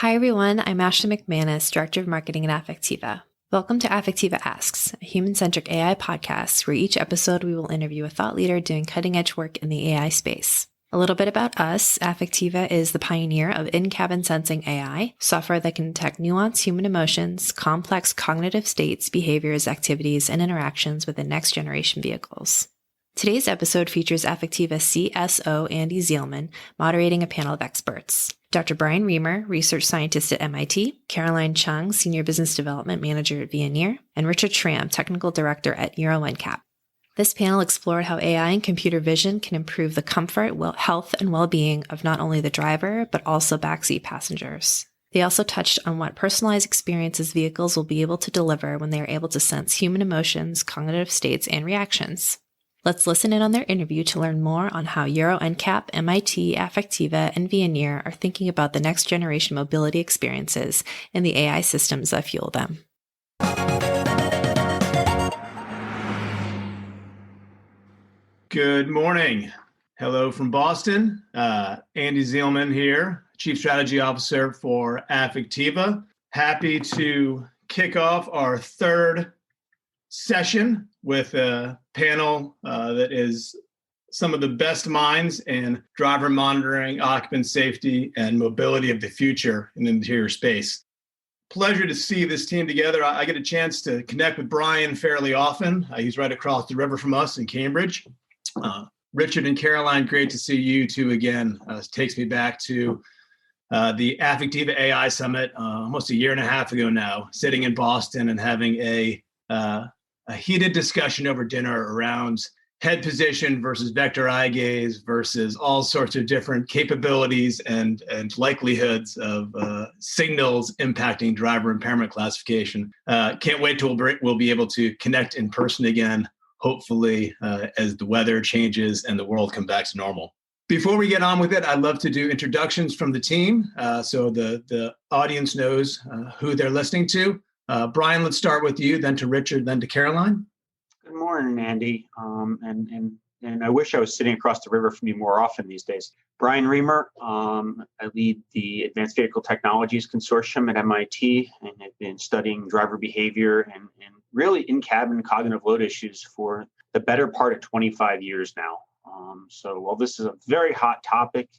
Hi, everyone. I'm Ashley McManus, Director of Marketing at Affectiva. Welcome to Affectiva Asks, a human-centric AI podcast where each episode we will interview a thought leader doing cutting-edge work in the AI space. A little bit about us. Affectiva is the pioneer of in-cabin sensing AI, software that can detect nuanced human emotions, complex cognitive states, behaviors, activities, and interactions within next-generation vehicles. Today's episode features Affectiva CSO Andy Zeilman moderating a panel of experts. Dr. Bryan Reimer, research scientist at MIT, Caroline Chung, senior business development manager at Veoneer, and Richard Schram, technical director at Euro NCAP. This panel explored how AI and computer vision can improve the comfort, health, and well-being of not only the driver, but also backseat passengers. They also touched on what personalized experiences vehicles will be able to deliver when they are able to sense human emotions, cognitive states, and reactions. Let's listen in on their interview to learn more on how Euro NCAP, MIT, Affectiva, and Veoneer are thinking about the next generation mobility experiences and the AI systems that fuel them. Good morning. Hello from Boston. Andy Zeilman here, Chief Strategy Officer for Affectiva. Happy to kick off our third session with a panel that is some of the best minds in driver monitoring, occupant safety, and mobility of the future in the interior space. Pleasure to see this team together. I get a chance to connect with Bryan fairly often. He's right across the river from us in Cambridge. Richard and Caroline, great to see you two again. It takes me back to the Affectiva AI Summit almost a year and a half ago now, sitting in Boston and having a heated discussion over dinner around head position versus vector eye gaze versus all sorts of different capabilities and likelihoods of signals impacting driver impairment classification. Can't wait till we'll be able to connect in person again, hopefully as the weather changes and the world comes back to normal. Before we get on with it, I'd love to do introductions from the team so the audience knows who they're listening to. Bryan, let's start with you, then to Richard, then to Caroline. Good morning, Andy. And I wish I was sitting across the river from you more often these days. Bryan Reimer, I lead the Advanced Vehicle Technologies Consortium at MIT, and I've been studying driver behavior and really in-cabin cognitive load issues for the better part of 25 years now. So while this is a very hot topic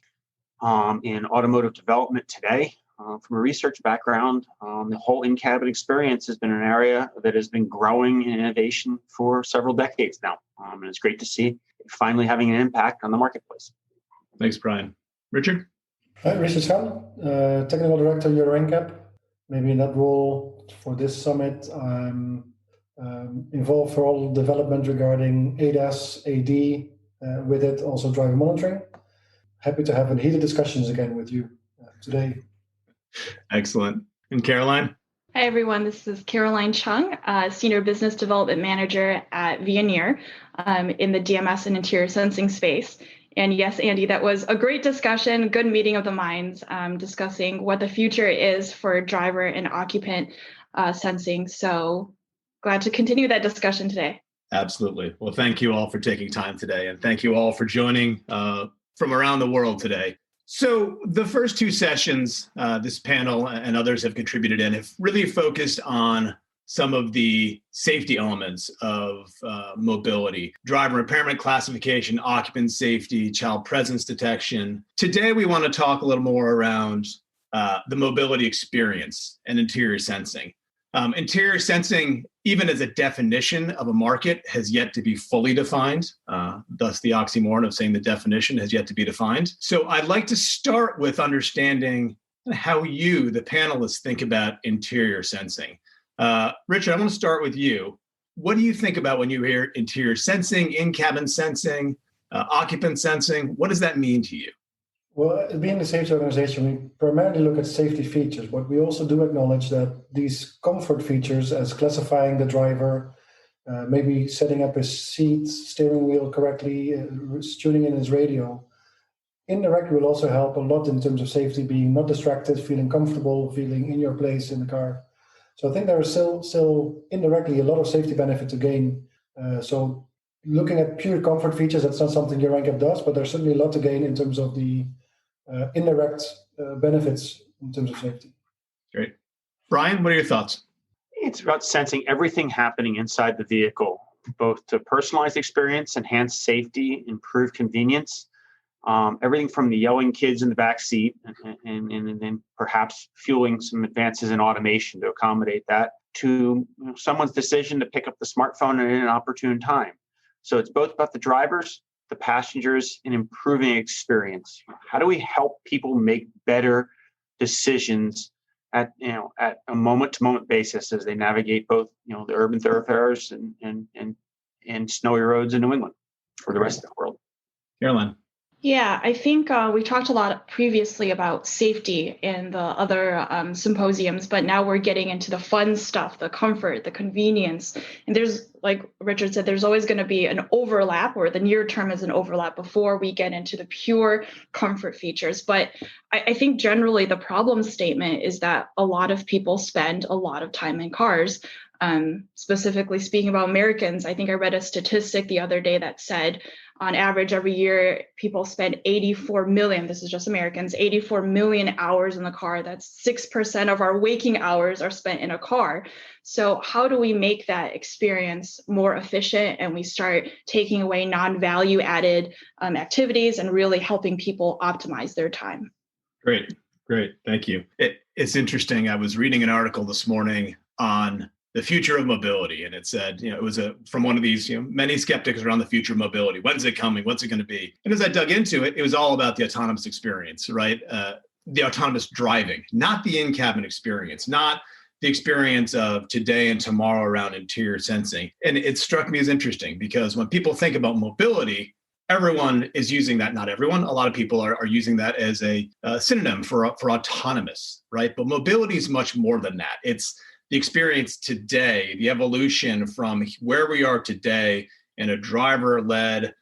in automotive development today, from a research background, the whole in-cabin experience has been an area that has been growing in innovation for several decades now. And it's great to see it finally having an impact on the marketplace. Thanks, Bryan. Richard? Hi, Richard Schram, Technical Director, Euro NCAP. Maybe in that role for this summit, I'm involved for all development regarding ADAS, AD, with it also driver monitoring. Happy to have heated discussions again with you today. Excellent. And Caroline? Hi, everyone. This is Caroline Chung, Senior Business Development Manager at Veoneer in the DMS and interior sensing space. And yes, Andy, that was a great discussion, good meeting of the minds, discussing what the future is for driver and occupant sensing. So glad to continue that discussion today. Absolutely. Well, thank you all for taking time today. And thank you all for joining from around the world today. So the first two sessions, this panel and others have contributed in, have really focused on some of the safety elements of mobility, driver impairment classification, occupant safety, child presence detection. Today, we want to talk a little more around the mobility experience and interior sensing. Interior sensing, even as a definition of a market, has yet to be fully defined. Thus, the oxymoron of saying the definition has yet to be defined. So I'd like to start with understanding how you, the panelists, think about interior sensing. Richard, I want to start with you. What do you think about when you hear interior sensing, in-cabin sensing, occupant sensing? What does that mean to you? Well, being a safety organization, we primarily look at safety features, but we also do acknowledge that these comfort features, as classifying the driver, maybe setting up his seat, steering wheel correctly, tuning in his radio, indirectly will also help a lot in terms of safety, being not distracted, feeling comfortable, feeling in your place in the car. So I think there is still indirectly a lot of safety benefit to gain. So looking at pure comfort features, that's not something Euro NCAP does, but there's certainly a lot to gain in terms of the indirect benefits in terms of safety. Great. Bryan, what are your thoughts? It's about sensing everything happening inside the vehicle, both to personalize the experience, enhance safety, improve convenience. Everything from the yelling kids in the back seat and then perhaps fueling some advances in automation to accommodate that, to someone's decision to pick up the smartphone at an opportune time. So it's both about the drivers, the passengers, and improving experience. How do we help people make better decisions at a moment-to-moment basis as they navigate both the urban thoroughfares and snowy roads in New England or the rest of the world? Caroline. Yeah, I think we talked a lot previously about safety in the other symposiums, but now we're getting into the fun stuff, the comfort, the convenience. And there's, like Richard said, there's always going to be an overlap, or the near term is an overlap before we get into the pure comfort features. But I think generally the problem statement is that a lot of people spend a lot of time in cars. Specifically speaking about Americans, I think I read a statistic the other day that said on average every year people spend 84 million, this is just Americans, 84 million hours in the car. That's 6% of our waking hours are spent in a car. So how do we make that experience more efficient and we start taking away non-value added activities and really helping people optimize their time? Great. Thank you. It's interesting. I was reading an article this morning on the future of mobility, and it said, it was from one of these, many skeptics around the future of mobility. When's it coming? What's it going to be? And as I dug into it, it was all about the autonomous experience, right? The autonomous driving, not the in-cabin experience, not the experience of today and tomorrow around interior sensing. And it struck me as interesting because when people think about mobility, everyone is using that. Not everyone. A lot of people are using that as a synonym for autonomous, right? But mobility is much more than that. It's the experience today, the evolution from where we are today in a driver-led,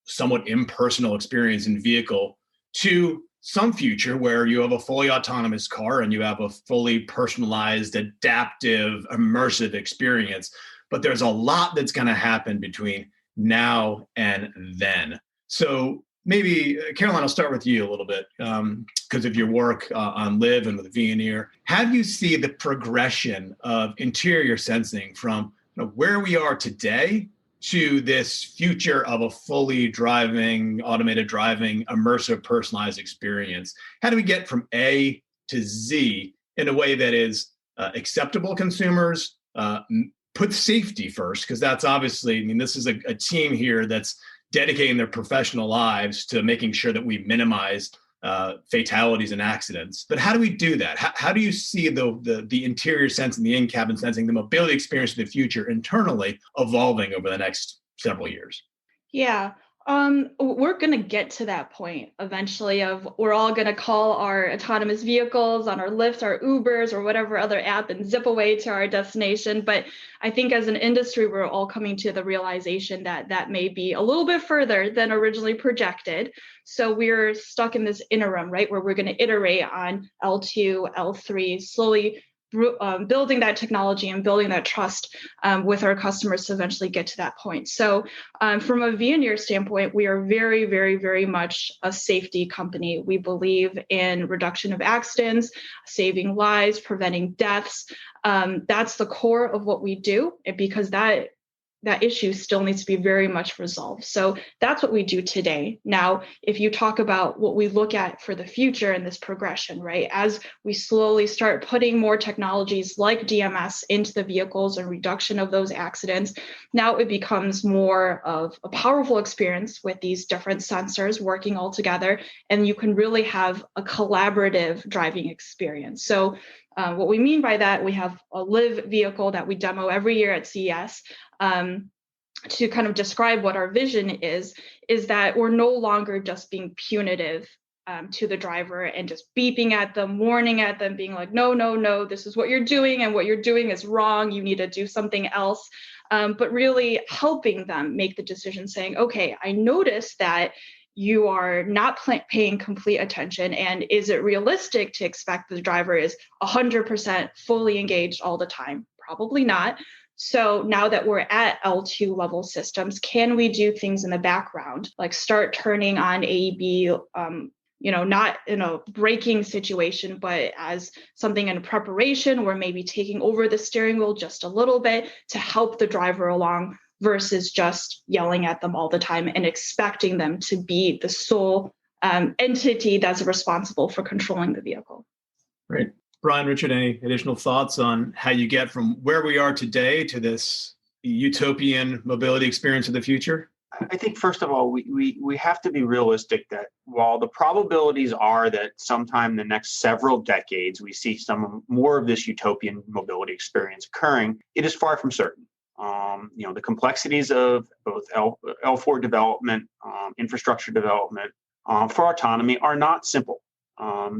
somewhat impersonal experience in vehicle to some future where you have a fully autonomous car and you have a fully personalized, adaptive, immersive experience. But there's a lot that's going to happen between now and then. So maybe, Caroline, I'll start with you a little bit because of your work on Live and with Veoneer. How do you see the progression of interior sensing from where we are today to this future of a fully driving, automated driving, immersive, personalized experience? How do we get from A to Z in a way that is acceptable to consumers, put safety first, because that's obviously, this is a team here that's dedicating their professional lives to making sure that we minimize fatalities and accidents. But how do we do that? How do you see the interior sensing, the in-cabin sensing, the mobility experience of the future internally evolving over the next several years? Yeah. We're going to get to that point eventually of we're all going to call our autonomous vehicles on our Lyft, our Ubers, or whatever other app and zip away to our destination. But I think as an industry, we're all coming to the realization that that may be a little bit further than originally projected. So we're stuck in this interim, right, where we're going to iterate on L2, L3, slowly building that technology and building that trust with our customers to eventually get to that point. So from a Veoneer standpoint, we are very, very, very much a safety company. We believe in reduction of accidents, saving lives, preventing deaths. That's the core of what we do, because that issue still needs to be very much resolved. So that's what we do today. Now, if you talk about what we look at for the future and this progression, right, as we slowly start putting more technologies like DMS into the vehicles and reduction of those accidents, now it becomes more of a powerful experience with these different sensors working all together, and you can really have a collaborative driving experience. So what we mean by that, we have a Live vehicle that we demo every year at CES. To kind of describe what our vision is that we're no longer just being punitive to the driver and just beeping at them, warning at them, being like, no, this is what you're doing, and what you're doing is wrong. You need to do something else. But really helping them make the decision, saying, okay, I noticed that you are not paying complete attention. And is it realistic to expect the driver is 100% fully engaged all the time? Probably not. So now that we're at L2 level systems, can we do things in the background, like start turning on AEB not in a braking situation, but as something in preparation, or maybe taking over the steering wheel just a little bit to help the driver along, versus just yelling at them all the time and expecting them to be the sole entity that's responsible for controlling the vehicle. Great. Bryan, Richard, any additional thoughts on how you get from where we are today to this utopian mobility experience of the future? I think, first of all, we have to be realistic that while the probabilities are that sometime in the next several decades, we see some more of this utopian mobility experience occurring, it is far from certain. The complexities of both L4 development, infrastructure development for autonomy are not simple.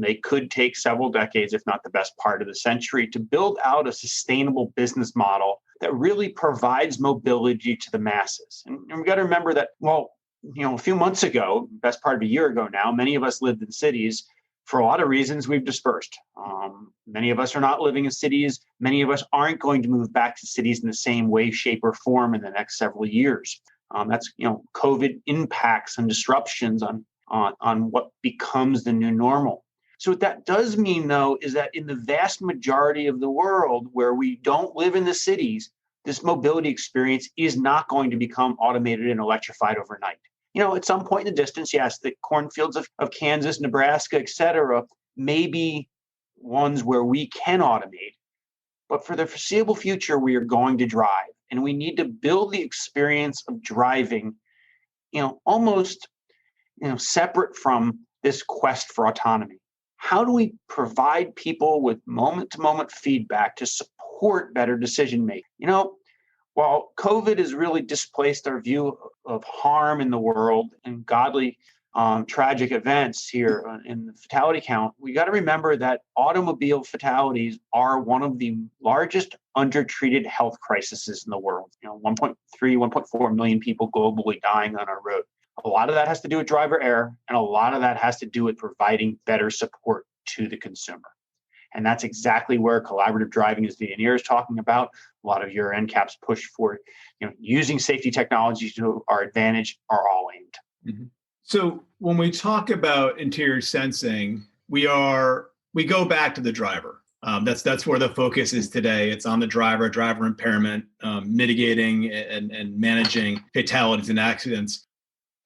They could take several decades, if not the best part of the century, to build out a sustainable business model that really provides mobility to the masses. And we've got to remember that, a few months ago, best part of a year ago now, many of us lived in cities. For a lot of reasons, we've dispersed. Many of us are not living in cities. Many of us aren't going to move back to cities in the same way, shape, or form in the next several years. That's COVID impacts and disruptions on what becomes the new normal. So what that does mean, though, is that in the vast majority of the world where we don't live in the cities, this mobility experience is not going to become automated and electrified overnight. At some point in the distance, yes, the cornfields of Kansas, Nebraska, et cetera, may be ones where we can automate. But for the foreseeable future, we are going to drive. And we need to build the experience of driving, almost separate from this quest for autonomy. How do we provide people with moment-to-moment feedback to support better decision making? While COVID has really displaced our view of harm in the world and godly tragic events here in the fatality count, we got to remember that automobile fatalities are one of the largest undertreated health crises in the world. 1.3, 1.4 million people globally dying on our road. A lot of that has to do with driver error, and a lot of that has to do with providing better support to the consumer. And that's exactly where collaborative driving, as Veoneer is talking about, a lot of Euro NCAP's push for using safety technologies to our advantage are all aimed. Mm-hmm. So when we talk about interior sensing, we go back to the driver. That's where the focus is today. It's on the driver impairment, mitigating and managing fatalities and accidents.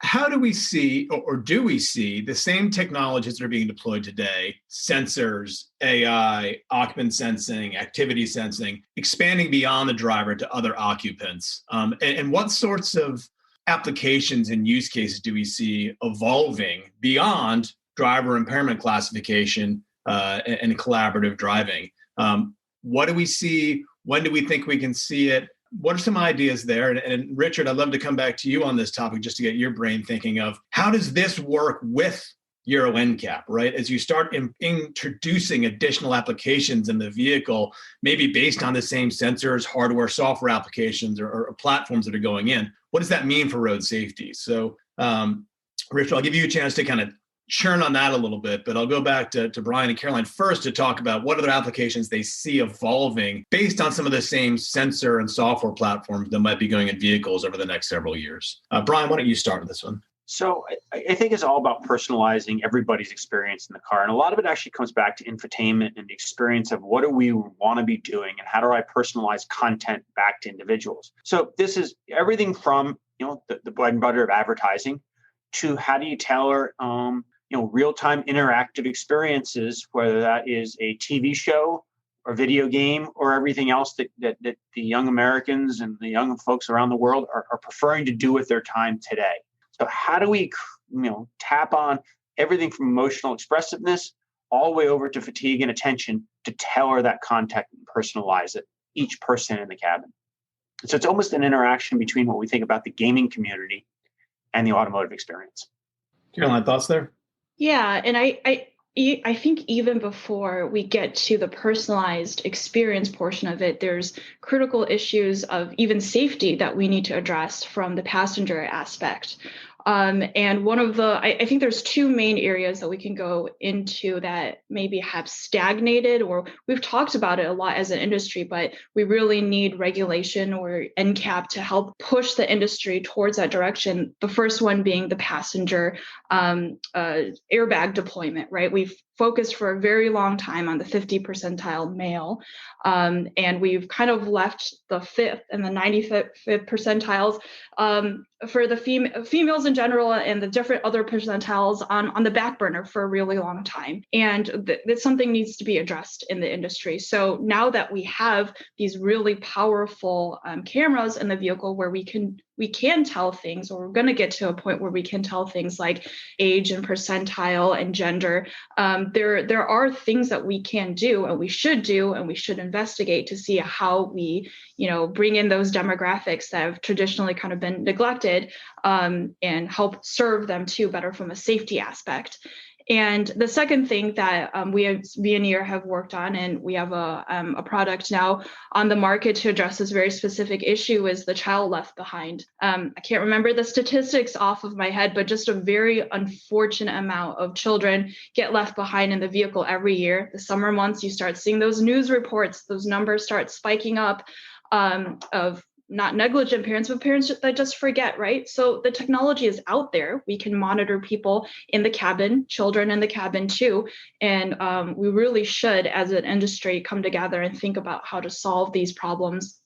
How do we see, or do we see, the same technologies that are being deployed today, sensors, AI, occupant sensing, activity sensing, expanding beyond the driver to other occupants? And what sorts of applications and use cases do we see evolving beyond driver impairment classification and collaborative driving? What do we see? When do we think we can see it? What are some ideas there? And Richard, I'd love to come back to you on this topic just to get your brain thinking of how does this work with Euro NCAP, right? As you start introducing additional applications in the vehicle, maybe based on the same sensors, hardware, software applications, or platforms that are going in, what does that mean for road safety? So, Richard, I'll give you a chance to kind of churn on that a little bit, but I'll go back to Bryan and Caroline first to talk about what other applications they see evolving based on some of the same sensor and software platforms that might be going in vehicles over the next several years. Bryan, why don't you start with this one? So I think it's all about personalizing everybody's experience in the car. And a lot of it actually comes back to infotainment and the experience of what do we want to be doing and how do I personalize content back to individuals. So this is everything from, the bread and butter of advertising to how do you tailor, real-time interactive experiences, whether that is a TV show or video game or everything else that the young Americans and the young folks around the world are preferring to do with their time today. So how do we, tap on everything from emotional expressiveness all the way over to fatigue and attention to tailor that content and personalize it, each person in the cabin. So it's almost an interaction between what we think about the gaming community and the automotive experience. Caroline, thoughts there? Yeah, and I think even before we get to the personalized experience portion of it, there's critical issues of even safety that we need to address from the passenger aspect. And one of the, I think there's two main areas that we can go into that maybe have stagnated, or we've talked about it a lot as an industry, but we really need regulation or NCAP to help push the industry towards that direction. The first one being the passenger airbag deployment, right? We've focused for a very long time on the 50 percentile male, and we've kind of left the 5th and the 95th percentiles for the females in general and the different other percentiles on the back burner for a really long time. And that something needs to be addressed in the industry. So now that we have these really powerful cameras in the vehicle where we can tell things, or we're going to get to a point where we can tell things like age and percentile and gender, there are things that we can do and we should investigate to see how we, bring in those demographics that have traditionally kind of been neglected, and help serve them too better from a safety aspect. And the second thing that we at Veoneer have worked on, and we have a product now on the market to address this very specific issue, is the child left behind. I can't remember the statistics off of my head, but just a very unfortunate amount of children get left behind in the vehicle every year. The summer months, you start seeing those news reports, those numbers start spiking up of not negligent parents, but parents that just forget, right? So the technology is out there. We can monitor people in the cabin, children in the cabin too. And we really should, as an industry, come together and think about how to solve these problems,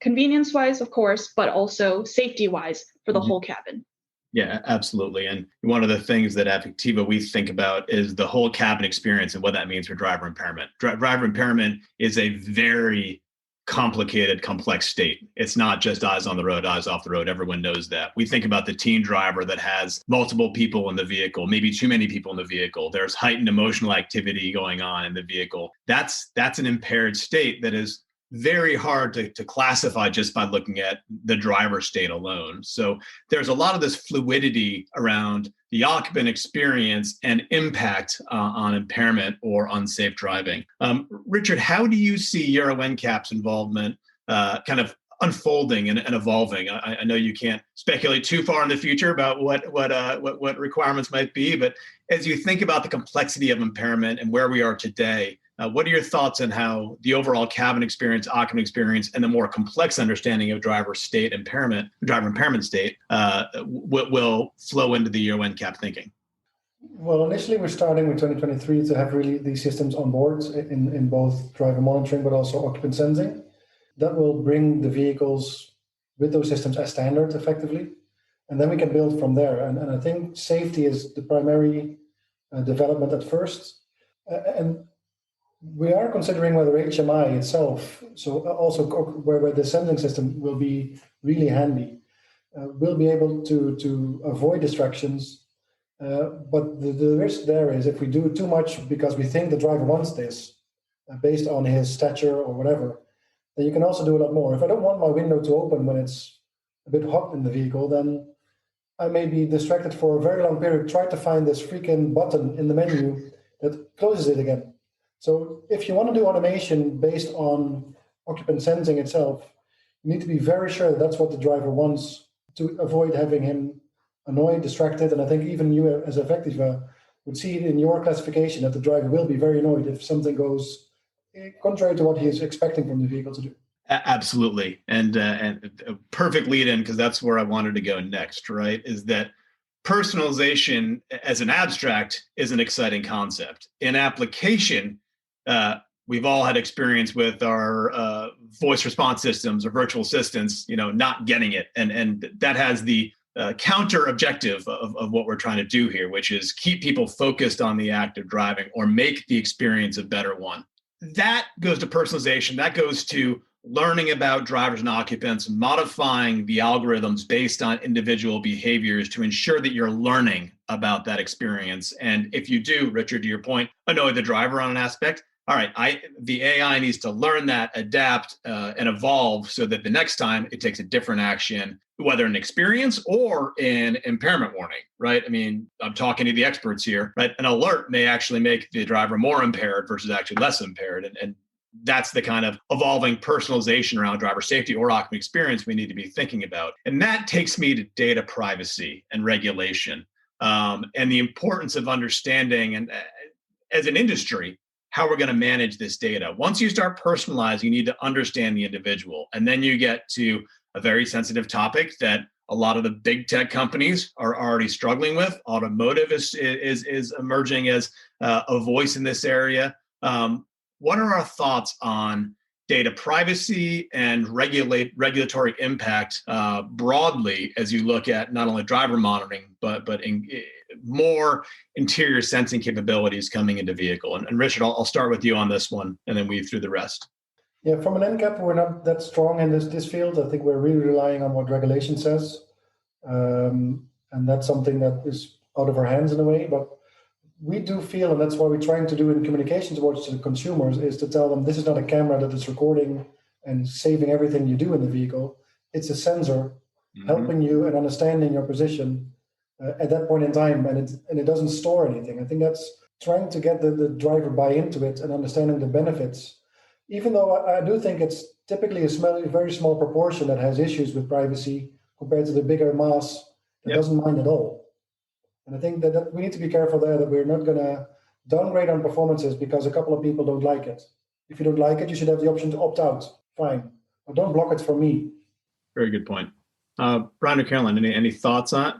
convenience-wise, of course, but also safety-wise for the whole cabin. Yeah, absolutely. And one of the things that Affectiva we think about is the whole cabin experience and what that means for driver impairment. Driver impairment is a very complicated, complex state. It's not just eyes on the road, eyes off the road. Everyone knows that. We think about the teen driver that has multiple people in the vehicle, maybe too many people in the vehicle. There's heightened emotional activity going on in the vehicle. That's an impaired state that is very hard to classify just by looking at the driver state alone. So there's a lot of this fluidity around the occupant experience and impact on impairment or unsafe driving. Richard, how do you see Euro NCAP's involvement kind of unfolding and evolving? I know you can't speculate too far in the future about what requirements might be, but as you think about the complexity of impairment and where we are today, what are your thoughts on how the overall cabin experience, occupant experience, and the more complex understanding of driver impairment state will flow into the Euro NCAP thinking? Well, initially we're starting with 2023 to have really these systems on board in both driver monitoring, but also occupant sensing. That will bring the vehicles with those systems as standard effectively. And then we can build from there. And I think safety is the primary development at first. And we are considering whether HMI itself, so also where the sensing system will be really handy, we'll be able to avoid distractions. But the risk there is if we do too much because we think the driver wants this, based on his stature or whatever, then you can also do a lot more. If I don't want my window to open when it's a bit hot in the vehicle, then I may be distracted for a very long period, try to find this freaking button in the menu that closes it again. So if you want to do automation based on occupant sensing itself, you need to be very sure that that's what the driver wants to avoid having him annoyed, distracted. And I think even you as Affectiva would see it in your classification that the driver will be very annoyed if something goes contrary to what he is expecting from the vehicle to do. Absolutely. And a perfect lead in, because that's where I wanted to go next, right? Is that personalization as an abstract is an exciting concept. In application, we've all had experience with our voice response systems or virtual assistants, not getting it. And that has the counter objective of what we're trying to do here, which is keep people focused on the act of driving or make the experience a better one. That goes to personalization. That goes to learning about drivers and occupants, modifying the algorithms based on individual behaviors to ensure that you're learning about that experience. And if you do, Richard, to your point, annoy the driver on an aspect, all right, the AI needs to learn that, adapt, and evolve so that the next time it takes a different action, whether in experience or in impairment warning, right? I mean, I'm talking to the experts here, right? An alert may actually make the driver more impaired versus actually less impaired. And that's the kind of evolving personalization around driver safety or occupant experience we need to be thinking about. And that takes me to data privacy and regulation, and the importance of understanding, and as an industry, how we're going to manage this data. Once you start personalizing, you need to understand the individual. And then you get to a very sensitive topic that a lot of the big tech companies are already struggling with. Automotive is emerging as a voice in this area. What are our thoughts on data privacy and regulatory impact broadly as you look at not only driver monitoring, but more interior sensing capabilities coming into vehicle? And Richard, I'll start with you on this one and then weave through the rest. Yeah, from an NCAP, we're not that strong in this field. I think we're really relying on what regulation says. And that's something that is out of our hands in a way. But we do feel, and that's what we're trying to do in communication towards the consumers, is to tell them this is not a camera that is recording and saving everything you do in the vehicle. It's a sensor helping you and understanding your position at that point in time, and it doesn't store anything. I think that's trying to get the driver buy into it and understanding the benefits. Even though I do think it's typically a very small proportion that has issues with privacy compared to the bigger mass that doesn't mind at all. And I think that we need to be careful there, that we're not going to downgrade on performances because a couple of people don't like it. If you don't like it, you should have the option to opt out. Fine. But don't block it for me. Very good point. Bryan or Caroline, any thoughts on it?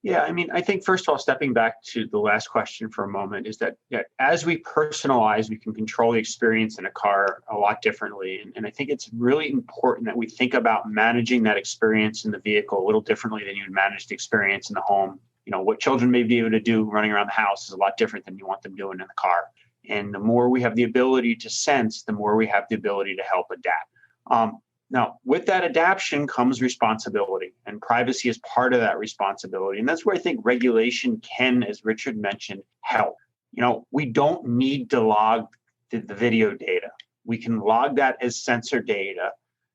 Yeah, I mean, I think first of all, stepping back to the last question for a moment, is that as we personalize, we can control the experience in a car a lot differently. And I think it's really important that we think about managing that experience in the vehicle a little differently than you would manage the experience in the home. You know, what children may be able to do running around the house is a lot different than you want them doing in the car. And the more we have the ability to sense, the more we have the ability to help adapt. Now, with that adaptation comes responsibility, and privacy is part of that responsibility. And that's where I think regulation can, as Richard mentioned, help. You know, we don't need to log the video data. We can log that as sensor data.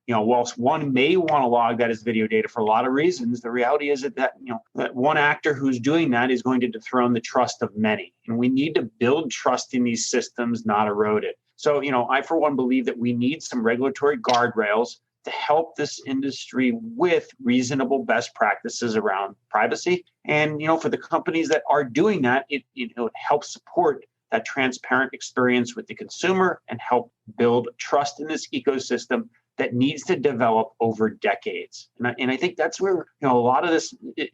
You know, whilst one may want to log that as video data for a lot of reasons, the reality is that one actor who's doing that is going to dethrone the trust of many. And we need to build trust in these systems, not erode it. So, you know, I, for one, believe that we need some regulatory guardrails to help this industry with reasonable best practices around privacy. And, you know, for the companies that are doing that, it helps support that transparent experience with the consumer and help build trust in this ecosystem that needs to develop over decades. And I think that's where, you know, a lot of this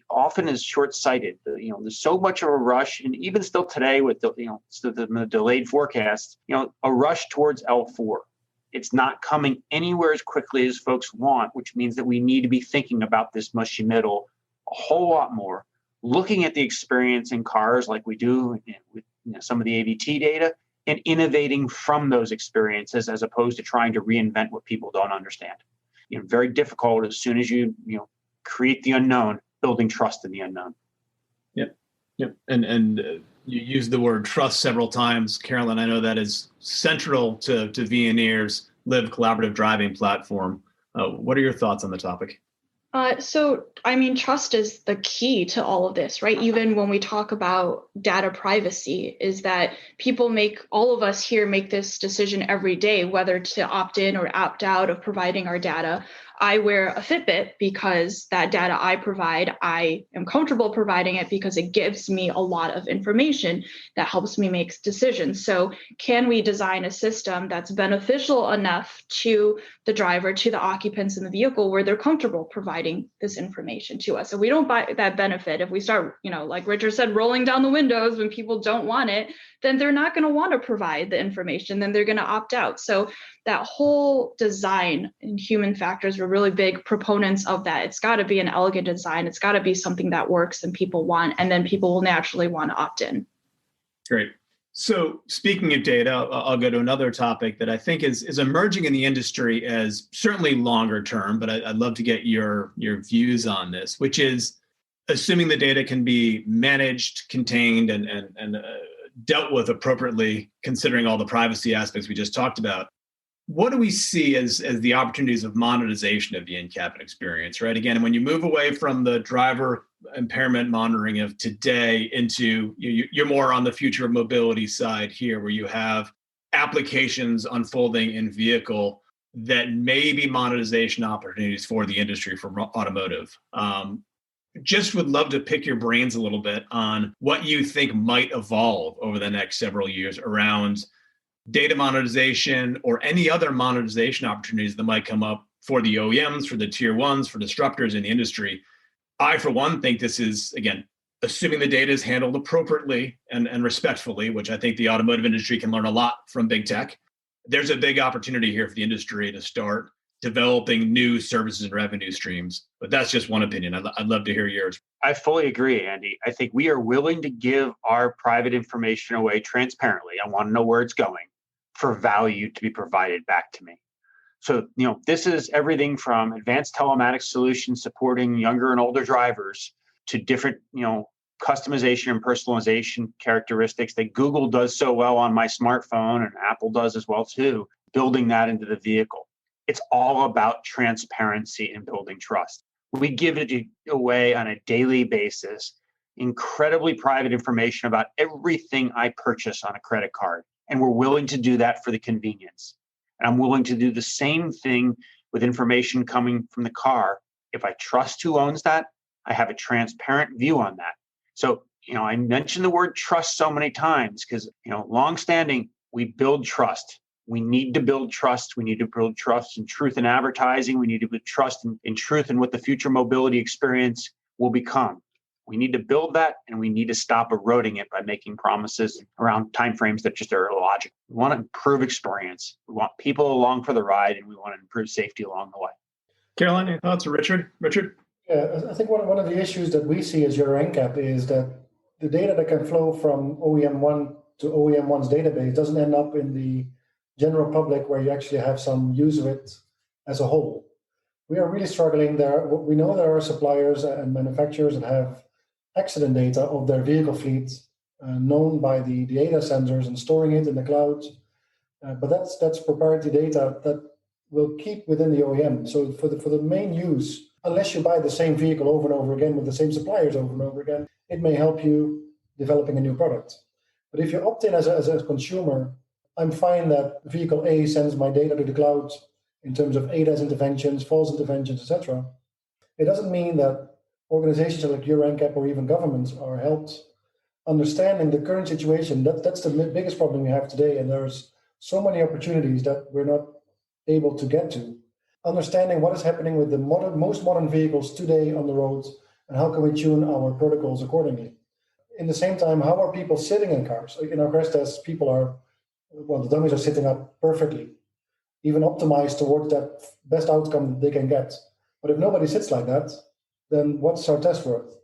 often is short-sighted. You know, there's so much of a rush, and even still today with the delayed forecasts, you know, a rush towards L4. It's not coming anywhere as quickly as folks want, which means that we need to be thinking about this mushy middle a whole lot more, looking at the experience in cars like we do with some of the AVT data, and innovating from those experiences as opposed to trying to reinvent what people don't understand. You know, very difficult as soon as you create the unknown, building trust in the unknown. Yep. And you used the word trust several times, Caroline. I know that is central to Veoneer's Live Collaborative Driving platform. What are your thoughts on the topic? So, I mean, trust is the key to all of this, right? Even when we talk about data privacy, is that all of us here make this decision every day, whether to opt in or opt out of providing our data. I wear a Fitbit because that data I provide, I am comfortable providing it because it gives me a lot of information that helps me make decisions. So can we design a system that's beneficial enough to the driver, to the occupants in the vehicle, where they're comfortable providing this information to us? So we don't buy that benefit. If we start, like Richard said, rolling down the windows when people don't want it, then they're not going to want to provide the information, then they're going to opt out. So that whole design and human factors were really big proponents of that. It's got to be an elegant design. It's got to be something that works and people want, and then people will naturally want to opt in. Great. So speaking of data, I'll go to another topic that I think is emerging in the industry as certainly longer term, but I'd love to get your views on this, which is assuming the data can be managed, contained, and dealt with appropriately, considering all the privacy aspects we just talked about. What do we see as the opportunities of monetization of the NCAP experience, right? Again, when you move away from the driver impairment monitoring of today into, you're more on the future of mobility side here, where you have applications unfolding in vehicle that may be monetization opportunities for the industry for automotive. Just would love to pick your brains a little bit on what you think might evolve over the next several years around data monetization or any other monetization opportunities that might come up for the OEMs, for the tier ones, for disruptors in the industry. I, for one, think this is, again, assuming the data is handled appropriately and respectfully, which I think the automotive industry can learn a lot from big tech. There's a big opportunity here for the industry to start developing new services and revenue streams. But that's just one opinion. I'd love to hear yours. I fully agree, Andy. I think we are willing to give our private information away transparently. I want to know where it's going for value to be provided back to me. So, this is everything from advanced telematics solutions supporting younger and older drivers to different, customization and personalization characteristics that Google does so well on my smartphone and Apple does as well too, building that into the vehicle. It's all about transparency and building trust. We give it away on a daily basis, incredibly private information about everything I purchase on a credit card. And we're willing to do that for the convenience. And I'm willing to do the same thing with information coming from the car. If I trust who owns that, I have a transparent view on that. So, I mentioned the word trust so many times because, longstanding, we build trust. We need to build trust. We need to build trust in truth in advertising. We need to build trust in truth in what the future mobility experience will become. We need to build that, and we need to stop eroding it by making promises around timeframes that just are illogical. We want to improve experience. We want people along for the ride, and we want to improve safety along the way. Caroline, any thoughts? Richard? Yeah, I think one of the issues that we see as Euro NCAP is that the data that can flow from OEM 1 to OEM 1's database doesn't end up in the general public where you actually have some use of it as a whole. We are really struggling there. We know there are suppliers and manufacturers that have accident data of their vehicle fleet known by the ADAS sensors and storing it in the cloud. But that's proprietary data that will keep within the OEM. So for the main use, unless you buy the same vehicle over and over again with the same suppliers over and over again, it may help you developing a new product. But if you opt in as a consumer, I'm fine that vehicle A sends my data to the cloud in terms of ADAS interventions, false interventions, etc. It doesn't mean that organizations like Euro NCAP or even governments are helped understanding the current situation. That's the biggest problem we have today, and there's so many opportunities that we're not able to get to. Understanding what is happening with the most modern vehicles today on the roads, and how can we tune our protocols accordingly. In the same time, how are people sitting in cars? In our crash tests, the dummies are sitting up perfectly, even optimized towards that best outcome they can get. But if nobody sits like that, then what's our test worth?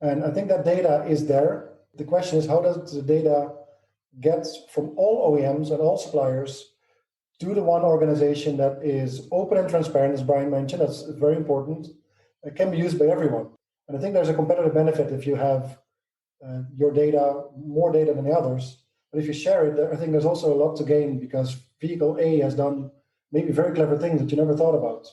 And I think that data is there. The question is, how does the data get from all OEMs and all suppliers to the one organization that is open and transparent, as Bryan mentioned? That's very important. It can be used by everyone. And I think there's a competitive benefit if you have your data, more data than the others. But if you share it, I think there's also a lot to gain because vehicle A has done maybe very clever things that you never thought about.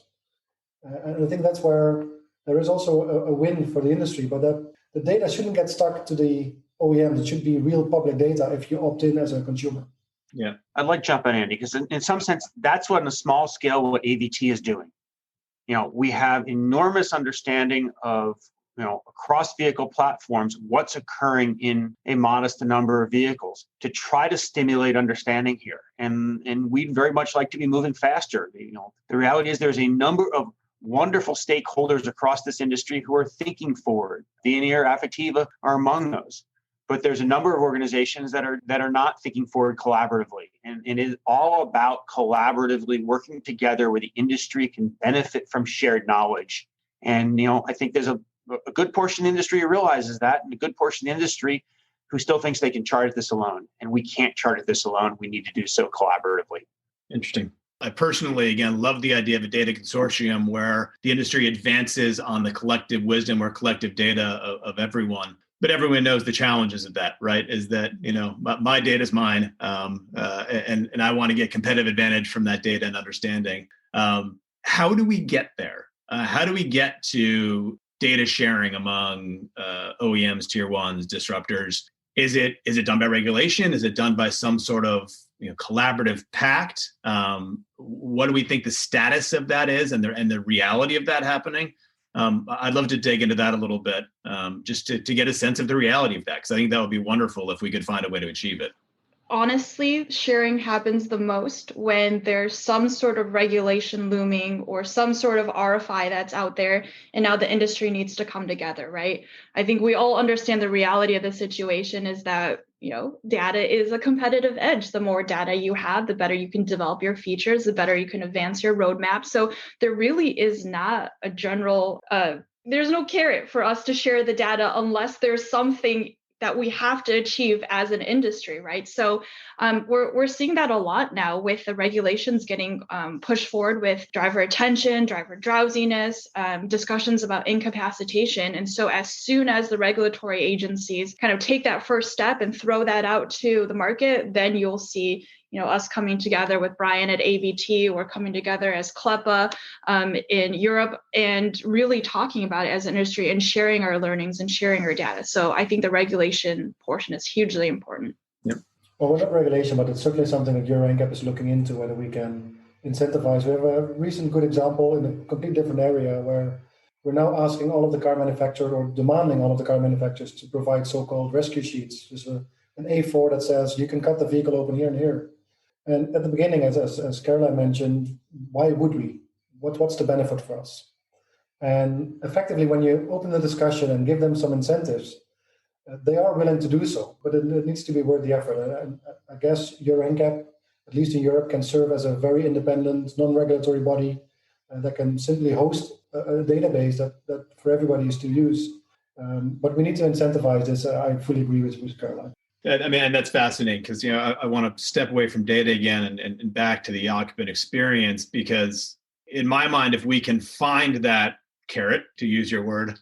And I think that's where there is also a win for the industry, but that the data shouldn't get stuck to the OEMs. It should be real public data if you opt in as a consumer. Yeah, I'd like to jump in, Andy, because in some sense, that's what on a small scale, what AVT is doing. We have enormous understanding of, across vehicle platforms, what's occurring in a modest number of vehicles to try to stimulate understanding here. And we'd very much like to be moving faster. The reality is there's a number of wonderful stakeholders across this industry who are thinking forward. Veoneer, Affectiva are among those. But there's a number of organizations that are not thinking forward collaboratively. And it is all about collaboratively working together where the industry can benefit from shared knowledge. And, I think there's a good portion of the industry who realizes that, and a good portion of the industry who still thinks they can chart this alone. And we can't chart this alone. We need to do so collaboratively. Interesting. I personally, again, love the idea of a data consortium where the industry advances on the collective wisdom or collective data of everyone. But everyone knows the challenges of that, right? Is that, my data is mine, and I want to get competitive advantage from that data and understanding. How do we get there? How do we get to data sharing among OEMs, tier ones, disruptors? Is it done by regulation? Is it done by some sort of collaborative pact? What do we think the status of that is, and the reality of that happening? I'd love to dig into that a little bit, just to get a sense of the reality of that, because I think that would be wonderful if we could find a way to achieve it. Honestly, sharing happens the most when there's some sort of regulation looming or some sort of RFI that's out there, and now the industry needs to come together, right? I think we all understand the reality of the situation is that, data is a competitive edge. The more data you have, the better you can develop your features, the better you can advance your roadmap. So there really is not a general, there's no carrot for us to share the data unless there's something that we have to achieve as an industry, right? So we're seeing that a lot now with the regulations getting pushed forward with driver attention, driver drowsiness, discussions about incapacitation. And so as soon as the regulatory agencies kind of take that first step and throw that out to the market, then you'll see us coming together with Bryan at AVT, or coming together as CLEPA in Europe, and really talking about it as an industry and sharing our learnings and sharing our data. So I think the regulation portion is hugely important. Yep. Well, not regulation, but it's certainly something that Euro NCAP is looking into, whether we can incentivize. We have a recent good example in a completely different area where we're now asking all of the car manufacturers, or demanding all of the car manufacturers, to provide so-called rescue sheets. There's an A4 that says you can cut the vehicle open here and here. And at the beginning, as Caroline mentioned, why would we? What's the benefit for us? And effectively, when you open the discussion and give them some incentives, they are willing to do so, but it needs to be worth the effort. And I guess Euro NCAP, at least in Europe, can serve as a very independent, non-regulatory body that can simply host a database that for everybody is to use. But we need to incentivize this. I fully agree with Caroline. And that's fascinating, because I want to step away from data again and back to the occupant experience, because in my mind, if we can find that carrot, to use your word,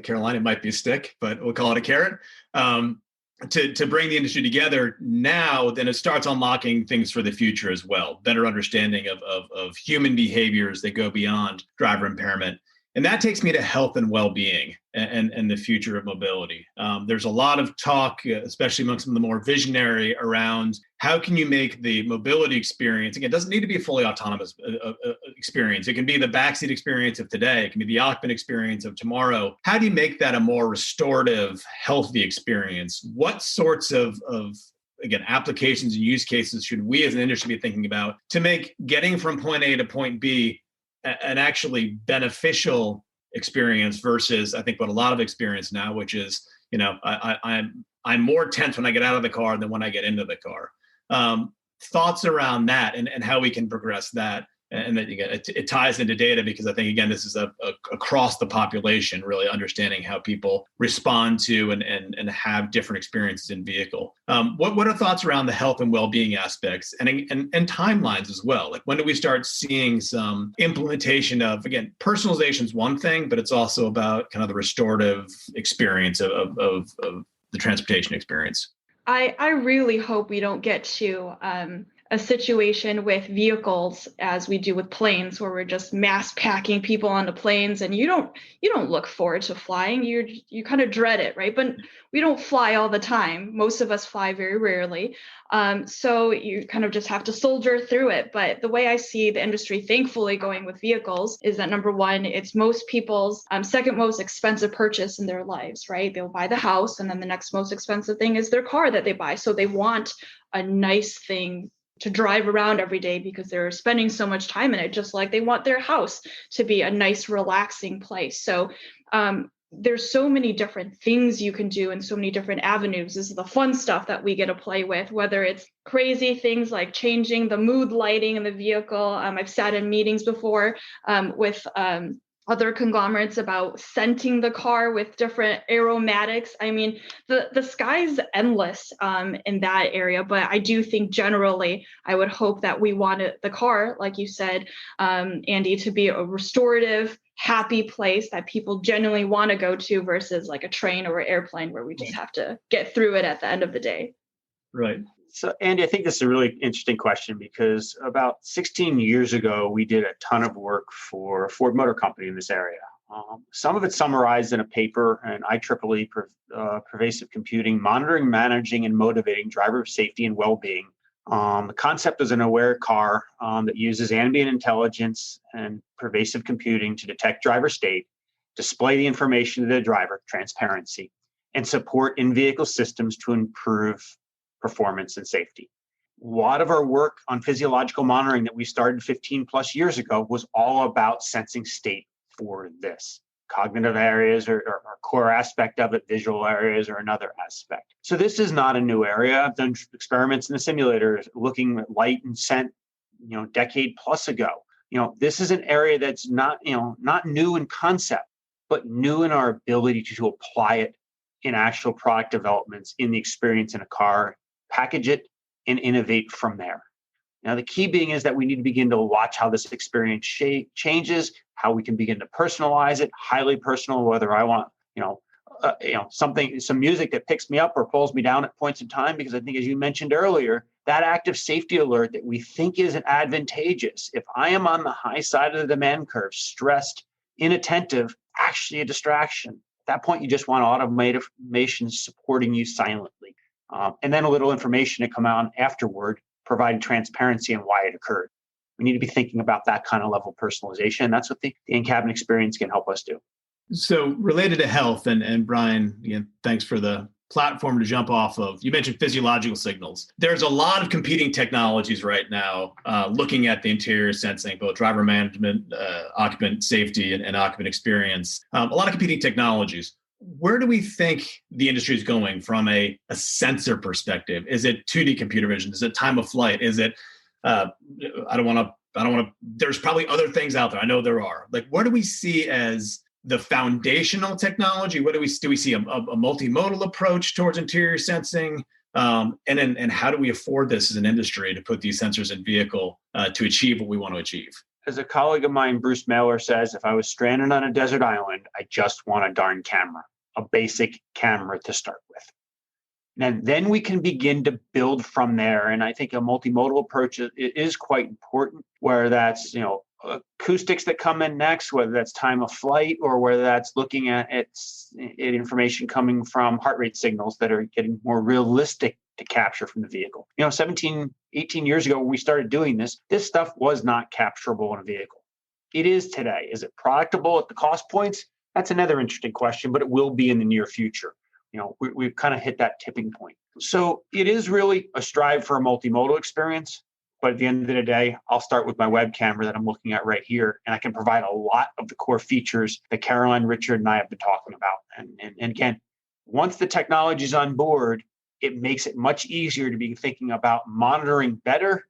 Caroline, it might be a stick, but we'll call it a carrot, to bring the industry together now, then it starts unlocking things for the future as well. Better understanding of human behaviors that go beyond driver impairment. And that takes me to health and well-being and the future of mobility. There's a lot of talk, especially among some of the more visionary, around how can you make the mobility experience, again, it doesn't need to be a fully autonomous experience. It can be the backseat experience of today. It can be the occupant experience of tomorrow. How do you make that a more restorative, healthy experience? What sorts of again, applications and use cases should we as an industry be thinking about to make getting from point A to point B an actually beneficial experience versus, I think, what a lot of experience now, which is, I'm more tense when I get out of the car than when I get into the car. Thoughts around that and how we can progress that. And then again, it ties into data, because I think, again, this is across the population, really understanding how people respond to and have different experiences in vehicle. What are thoughts around the health and well-being aspects and timelines as well? Like, when do we start seeing some implementation of, again, personalization is one thing, but it's also about kind of the restorative experience of the transportation experience? I really hope we don't get to a situation with vehicles as we do with planes, where we're just mass packing people onto planes, and you don't look forward to flying. You kind of dread it, right? But we don't fly all the time. Most of us fly very rarely. So you kind of just have to soldier through it. But the way I see the industry, thankfully, going with vehicles is that, number one, it's most people's second most expensive purchase in their lives, right? They'll buy the house, and then the next most expensive thing is their car that they buy. So they want a nice thing to drive around every day because they're spending so much time in it, just like they want their house to be a nice, relaxing place. So there's so many different things you can do and so many different avenues. This is the fun stuff that we get to play with, whether it's crazy things like changing the mood lighting in the vehicle. I've sat in meetings before with other conglomerates about scenting the car with different aromatics. I mean, the sky's endless in that area, but I do think generally, I would hope that we wanted the car, like you said, Andy, to be a restorative, happy place that people genuinely want to go to versus like a train or an airplane where we just have to get through it at the end of the day. Right. So, Andy, I think this is a really interesting question, because about 16 years ago, we did a ton of work for Ford Motor Company in this area. Some of it's summarized in a paper in IEEE, Pervasive Computing, Monitoring, Managing, and Motivating Driver Safety and Wellbeing. The concept is an aware car that uses ambient intelligence and pervasive computing to detect driver state, display the information to the driver, transparency, and support in-vehicle systems to improve performance and safety. A lot of our work on physiological monitoring that we started 15 plus years ago was all about sensing state for this. Cognitive areas or core aspect of it, visual areas or another aspect. So this is not a new area. I've done experiments in the simulator looking at light and scent, decade plus ago. This is an area that's not new in concept, but new in our ability to apply it in actual product developments in the experience in a car, package it, and innovate from there. Now, the key being is that we need to begin to watch how this experience changes, how we can begin to personalize it, highly personal, whether I want, some music that picks me up or pulls me down at points in time, because I think, as you mentioned earlier, that active safety alert that we think is advantageous. If I am on the high side of the demand curve, stressed, inattentive, actually a distraction. At that point, you just want automation supporting you silently. And then a little information to come out afterward, providing transparency on why it occurred. We need to be thinking about that kind of level of personalization. And that's what the in-cabin experience can help us do. So related to health, and Bryan, thanks for the platform to jump off of. You mentioned physiological signals. There's a lot of competing technologies right now looking at the interior sensing, both driver management, occupant safety, and occupant experience. A lot of competing technologies. Where do we think the industry is going from a sensor perspective? Is it 2D computer vision? Is it time of flight? Is it, I don't want to, there's probably other things out there. I know there are. Like, what do we see as the foundational technology? What do we see a multimodal approach towards interior sensing? And how do we afford this as an industry to put these sensors in vehicle to achieve what we want to achieve? As a colleague of mine, Bruce Mailer, says, if I was stranded on a desert island, I just want a darn camera, a basic camera to start with. And then we can begin to build from there. And I think a multimodal approach is quite important, where that's, acoustics that come in next, whether that's time of flight or whether that's looking at information coming from heart rate signals that are getting more realistic to capture from the vehicle. 17, 18 years ago when we started doing this stuff was not capturable in a vehicle. It is today. Is it productable at the cost points? That's another interesting question, but it will be in the near future. We've kind of hit that tipping point. So it is really a strive for a multimodal experience. But at the end of the day, I'll start with my web camera that I'm looking at right here, and I can provide a lot of the core features that Caroline, Richard, and I have been talking about. And again, once the technology is on board, it makes it much easier to be thinking about monitoring better,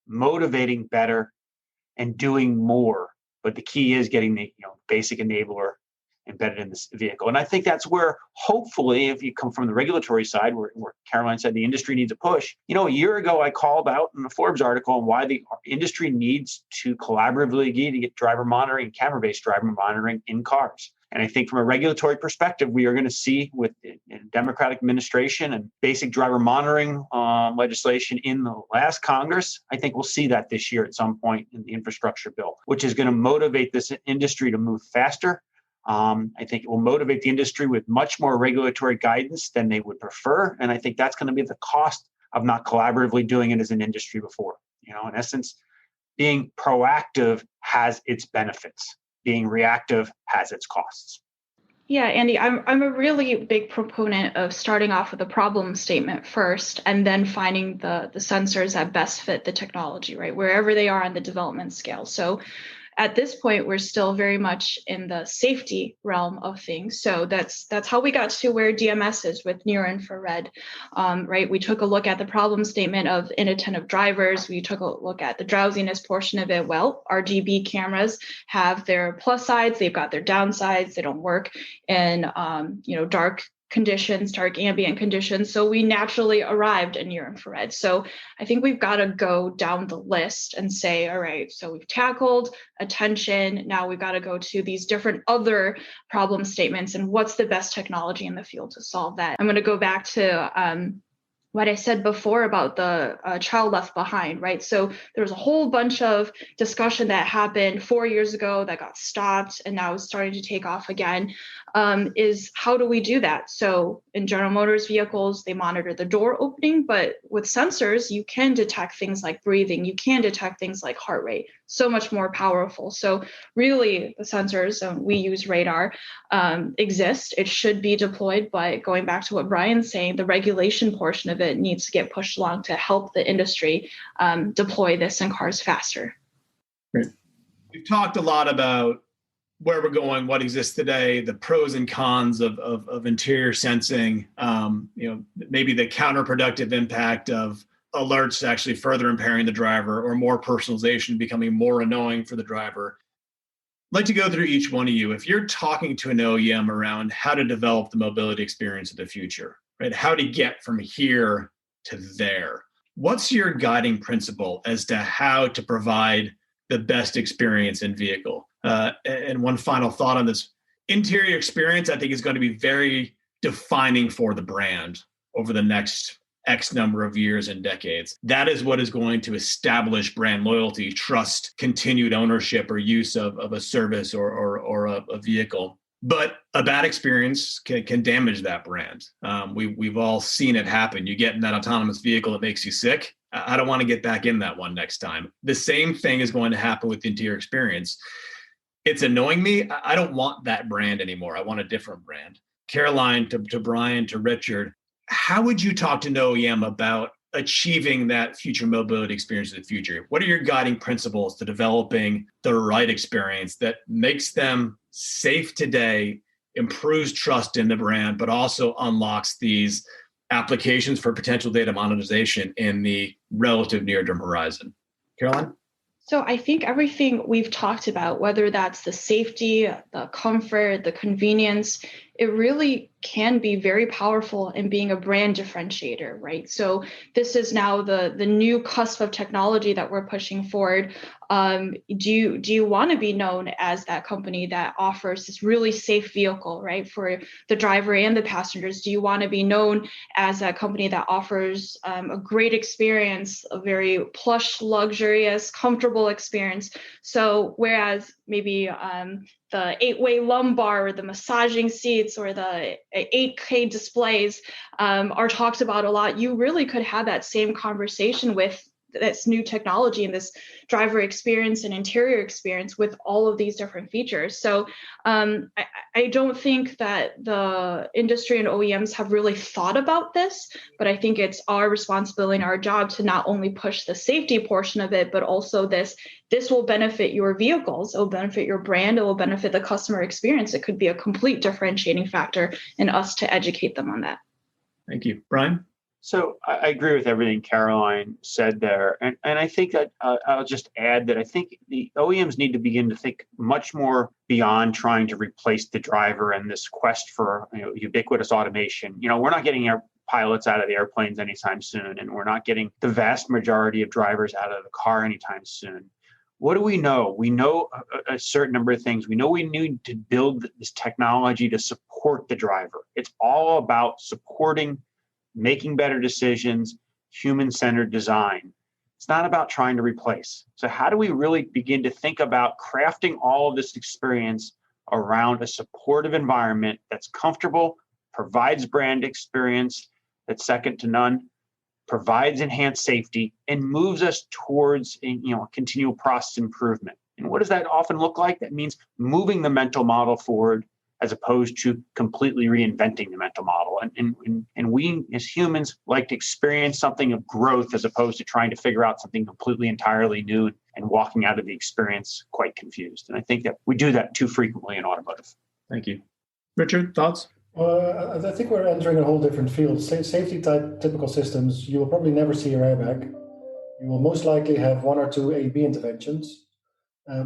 motivating better, and doing more. But the key is getting the basic enabler embedded in this vehicle. And I think that's where, hopefully, if you come from the regulatory side, where Caroline said the industry needs a push. A year ago, I called out in the Forbes article on why the industry needs to collaboratively get driver monitoring, camera-based driver monitoring in cars. And I think from a regulatory perspective, we are going to see with Democratic administration and basic driver monitoring legislation in the last Congress, I think we'll see that this year at some point in the infrastructure bill, which is going to motivate this industry to move faster. I think it will motivate the industry with much more regulatory guidance than they would prefer. And I think that's going to be the cost of not collaboratively doing it as an industry before. In essence, being proactive has its benefits. Being reactive has its costs. Yeah, Andy, I'm a really big proponent of starting off with a problem statement first and then finding the sensors that best fit the technology, right, wherever they are on the development scale. So at this point, we're still very much in the safety realm of things. So that's how we got to where DMS is with near infrared, right? We took a look at the problem statement of inattentive drivers. We took a look at the drowsiness portion of it. Well, RGB cameras have their plus sides. They've got their downsides. They don't work in, dark conditions, dark ambient conditions. So we naturally arrived at near infrared. So I think we've got to go down the list and say, all right, so we've tackled attention. Now we've got to go to these different other problem statements and what's the best technology in the field to solve that. I'm going to go back to what I said before about the child left behind, right? So there was a whole bunch of discussion that happened 4 years ago that got stopped and now is starting to take off again, is how do we do that? So in General Motors vehicles, they monitor the door opening, but with sensors, you can detect things like breathing, you can detect things like heart rate, so much more powerful. So really the sensors, we use radar, exist. It should be deployed, but going back to what Bryan's saying, the regulation portion of it needs to get pushed along to help the industry deploy this in cars faster. Great. We've talked a lot about where we're going, what exists today, the pros and cons of interior sensing, maybe the counterproductive impact of alerts actually further impairing the driver, or more personalization becoming more annoying for the driver. I'd like to go through each one of you. If you're talking to an OEM around how to develop the mobility experience of the future, right? How to get from here to there. What's your guiding principle as to how to provide the best experience in vehicle? And one final thought on this. Interior experience, I think, is going to be very defining for the brand over the next X number of years and decades. That is what is going to establish brand loyalty, trust, continued ownership or use of a service or a vehicle. But a bad experience can damage that brand. We've all seen it happen. You get in that autonomous vehicle that makes you sick. I don't want to get back in that one next time. The same thing is going to happen with the interior experience. It's annoying me. I don't want that brand anymore. I want a different brand. Caroline, to Bryan, to Richard, how would you talk to an OEM about achieving that future mobility experience of the future? What are your guiding principles to developing the right experience that makes them safe today, improves trust in the brand, but also unlocks these applications for potential data monetization in the relative near-term horizon? Caroline? So I think everything we've talked about, whether that's the safety, the comfort, the convenience, it really can be very powerful in being a brand differentiator, right? So this is now the new cusp of technology that we're pushing forward. Do you want to be known as that company that offers this really safe vehicle, right, for the driver and the passengers? Do you want to be known as a company that offers a great experience, a very plush, luxurious, comfortable experience? So whereas maybe the 8-way lumbar or the massaging seats or the 8K displays are talked about a lot, you really could have that same conversation with this new technology and this driver experience and interior experience with all of these different features. So I don't think that the industry and OEMs have really thought about this, but I think it's our responsibility and our job to not only push the safety portion of it, but also this will benefit your vehicles, it will benefit your brand, it will benefit the customer experience. It could be a complete differentiating factor in us to educate them on that. Thank you. Bryan? So I agree with everything Caroline said there. And I think that I'll just add that I think the OEMs need to begin to think much more beyond trying to replace the driver and this quest for ubiquitous automation. We're not getting our pilots out of the airplanes anytime soon, and we're not getting the vast majority of drivers out of the car anytime soon. What do we know? We know a certain number of things. We know we need to build this technology to support the driver. It's all about supporting, making better decisions, human-centered design. It's not about trying to replace. So how do we really begin to think about crafting all of this experience around a supportive environment that's comfortable, provides brand experience that's second to none, provides enhanced safety, and moves us towards a continual process improvement? And what does that often look like? That means moving the mental model forward as opposed to completely reinventing the mental model. And we as humans like to experience something of growth as opposed to trying to figure out something completely entirely new and walking out of the experience quite confused. And I think that we do that too frequently in automotive. Thank you. Richard, thoughts? I think we're entering a whole different field. Safety type typical systems, you will probably never see your airbag. You will most likely have one or two A/B interventions.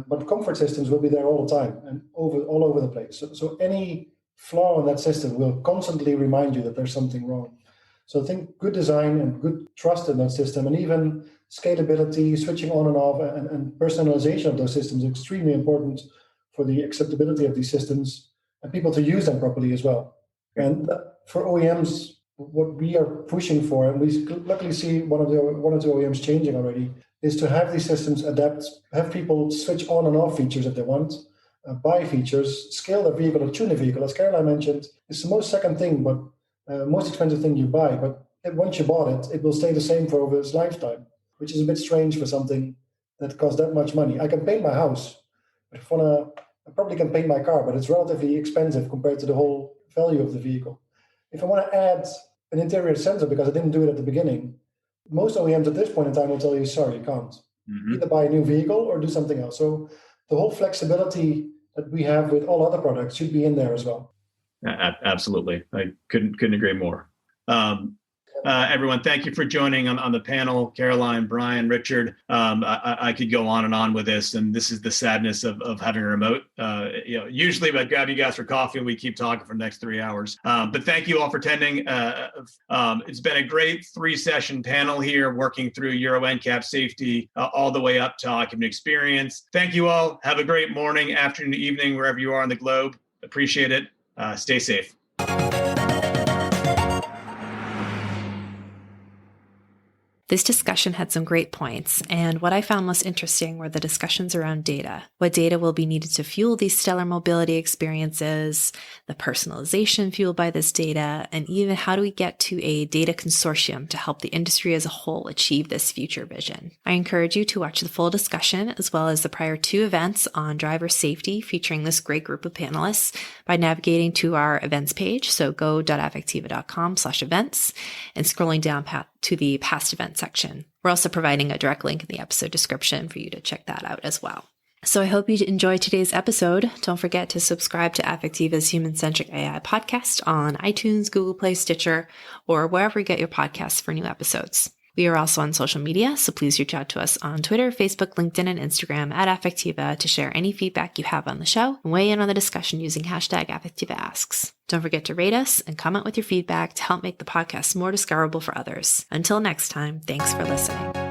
But comfort systems will be there all the time and all over the place. So any flaw in that system will constantly remind you that there's something wrong. So I think good design and good trust in that system, and even scalability, switching on and off, and personalization of those systems is extremely important for the acceptability of these systems and people to use them properly as well. And for OEMs, what we are pushing for, and we luckily see one or two OEMs changing already, is to have these systems adapt, have people switch on and off features if they want, buy features, scale their vehicle or tune the vehicle. As Caroline mentioned, it's the most second thing, but most expensive thing you buy. But once you bought it, it will stay the same for over its lifetime, which is a bit strange for something that costs that much money. I can paint my house, but I probably can paint my car, but it's relatively expensive compared to the whole value of the vehicle. If I want to add an interior sensor because I didn't do it at the beginning, most OEMs at this point in time will tell you, sorry, you can't. Either buy a new vehicle or do something else. So the whole flexibility that we have with all other products should be in there as well. Absolutely. I couldn't agree more. Everyone, thank you for joining on the panel. Caroline, Bryan, Richard. I could go on and on with this, and this is the sadness of having a remote. Usually I'd grab you guys for coffee and we keep talking for the next 3 hours. But thank you all for attending. It's been a great 3-session panel here, working through Euro NCAP safety all the way up to Occupant experience. Thank you all. Have a great morning, afternoon, evening, wherever you are on the globe. Appreciate it. Stay safe. This discussion had some great points, and what I found most interesting were the discussions around data. What data will be needed to fuel these stellar mobility experiences, the personalization fueled by this data, and even how do we get to a data consortium to help the industry as a whole achieve this future vision. I encourage you to watch the full discussion as well as the prior 2 events on driver safety featuring this great group of panelists by navigating to our events page, so go.affectiva.com/events, and scrolling down to the past event section. We're also providing a direct link in the episode description for you to check that out as well. So I hope you enjoyed today's episode. Don't forget to subscribe to Affectiva's Human-Centric AI podcast on iTunes, Google Play, Stitcher, or wherever you get your podcasts for new episodes. We are also on social media, so please reach out to us on Twitter, Facebook, LinkedIn, and Instagram at Affectiva to share any feedback you have on the show and weigh in on the discussion using hashtag AffectivaAsks. Don't forget to rate us and comment with your feedback to help make the podcast more discoverable for others. Until next time, thanks for listening.